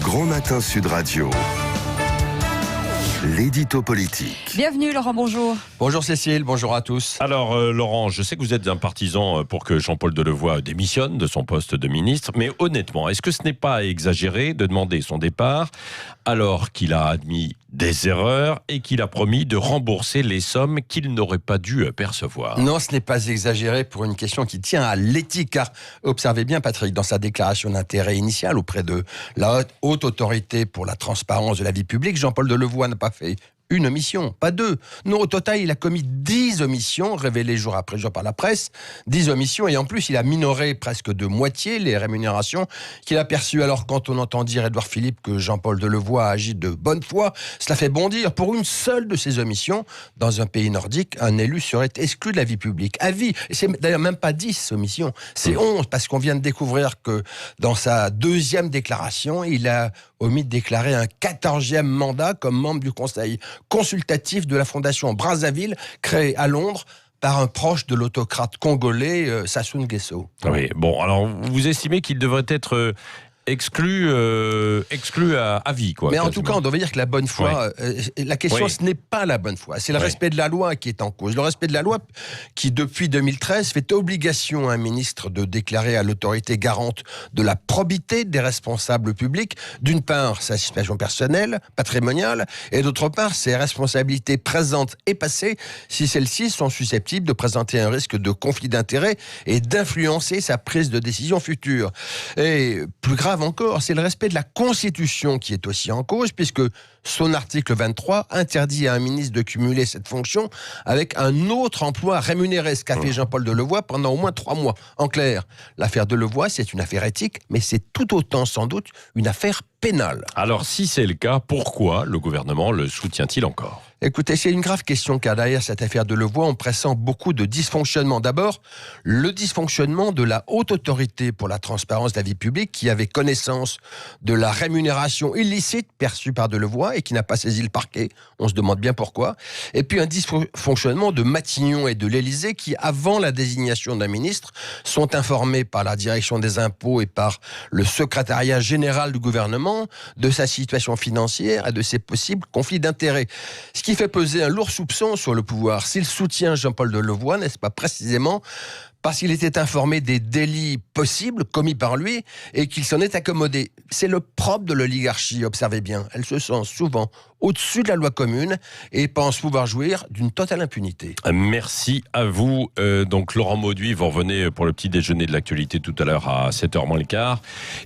Grand Matin Sud Radio. L'édito politique. Bienvenue Laurent, bonjour. Bonjour Cécile, bonjour à tous. Alors Laurent, je sais que vous êtes un partisan pour que Jean-Paul Delevoye démissionne de son poste de ministre, mais honnêtement, est-ce que ce n'est pas exagéré de demander son départ alors qu'il a admis des erreurs et qu'il a promis de rembourser les sommes qu'il n'aurait pas dû percevoir? Non, ce n'est pas exagéré pour une question qui tient à l'éthique, car observez bien Patrick, dans sa déclaration d'intérêt initiale auprès de la haute autorité pour la transparence de la vie publique, Jean-Paul Delevoye n'a pas fait une omission, pas deux. Non, au total, il a commis 10 omissions, révélées jour après jour par la presse. 10 omissions, et en plus, il a minoré presque de moitié les rémunérations qu'il a perçues. Alors, quand on entend dire Édouard Philippe que Jean-Paul Delevoye a agi de bonne foi, cela fait bondir. Pour une seule de ces omissions, dans un pays nordique, un élu serait exclu de la vie publique. À vie. Et c'est d'ailleurs même pas 10 omissions, c'est 11, parce qu'on vient de découvrir que dans sa deuxième déclaration, il a omis de déclarer un 14e mandat comme membre du conseil consultatif de la fondation Brazzaville, créée à Londres par un proche de l'autocrate congolais Sassou Nguesso. Oui, bon, alors vous estimez qu'il devrait être exclu à vie, quoi. Mais quasiment. en tout cas, on doit dire que la bonne foi, la question, ce n'est pas la bonne foi, c'est le respect de la loi qui est en cause. Le respect de la loi qui, depuis 2013, fait obligation à un ministre de déclarer à l'autorité garante de la probité des responsables publics, d'une part, sa situation personnelle, patrimoniale, et d'autre part, ses responsabilités présentes et passées, si celles-ci sont susceptibles de présenter un risque de conflit d'intérêts et d'influencer sa prise de décision future. Et plus grave encore, c'est le respect de la Constitution qui est aussi en cause, puisque son article 23 interdit à un ministre de cumuler cette fonction avec un autre emploi rémunéré, ce qu'a fait Jean-Paul Delevoye pendant au moins 3 mois. En clair, l'affaire Delevoye, c'est une affaire éthique, mais c'est tout autant sans doute une affaire pénale. Alors, si c'est le cas, pourquoi le gouvernement le soutient-il encore ? Écoutez, c'est une grave question, car derrière cette affaire Delevoye, on pressent beaucoup de dysfonctionnements. D'abord, le dysfonctionnement de la haute autorité pour la transparence de la vie publique, qui avait connaissance de la rémunération illicite perçue par Delevoye et qui n'a pas saisi le parquet. On se demande bien pourquoi. Et puis un dysfonctionnement de Matignon et de l'Élysée, qui, avant la désignation d'un ministre, sont informés par la direction des impôts et par le secrétariat général du gouvernement de sa situation financière et de ses possibles conflits d'intérêts. Ce qui fait peser un lourd soupçon sur le pouvoir. S'il soutient Jean-Paul Delevoye, n'est-ce pas précisément parce qu'il était informé des délits possibles commis par lui et qu'il s'en est accommodé? C'est le propre de l'oligarchie, observez bien. Elle se sent souvent au-dessus de la loi commune et pense pouvoir jouir d'une totale impunité. Merci à vous. Donc Laurent Mauduit, vous revenez pour le petit déjeuner de l'actualité tout à l'heure à 7h moins le quart.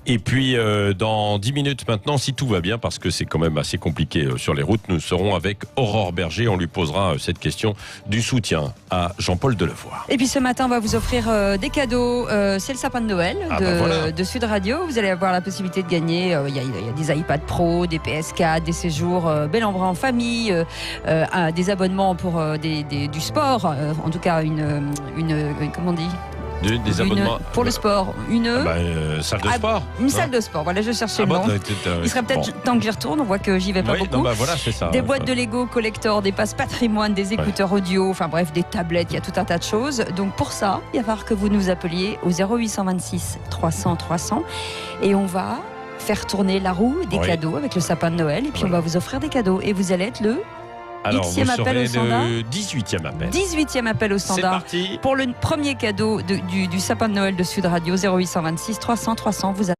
Et puis dans 10 minutes maintenant, si tout va bien, parce que c'est quand même assez compliqué sur les routes, nous serons avec Aurore Berger. On lui posera cette question du soutien à Jean-Paul Delevoye. Et puis ce matin, on va vous offrir des cadeaux. C'est le sapin de Noël de Sud Radio. Vous allez avoir la possibilité de gagner. Il y a des iPad Pro, des PS4, des séjours bel en bras en famille, des abonnements pour du sport. En tout cas, comment on dit ? Des abonnements pour le sport, salle de sport. Une salle de sport, voilà, je cherchais le nom. Il serait peut-être temps que j'y retourne, on voit que j'y vais pas beaucoup. Voilà, c'est ça. Des boîtes de Lego collector, des passes patrimoine, des écouteurs audio, enfin bref, des tablettes, il y a tout un tas de choses. Donc pour ça, il va falloir que vous nous appeliez au 0826 300 300 et on va faire tourner la roue des cadeaux avec le sapin de Noël et puis on va vous offrir des cadeaux et vous allez être le... Alors, Xème appel au standard. le 18e appel. 18e appel au standard. C'est parti. Pour le premier cadeau du sapin de Noël de Sud Radio, 0826 300 300, vous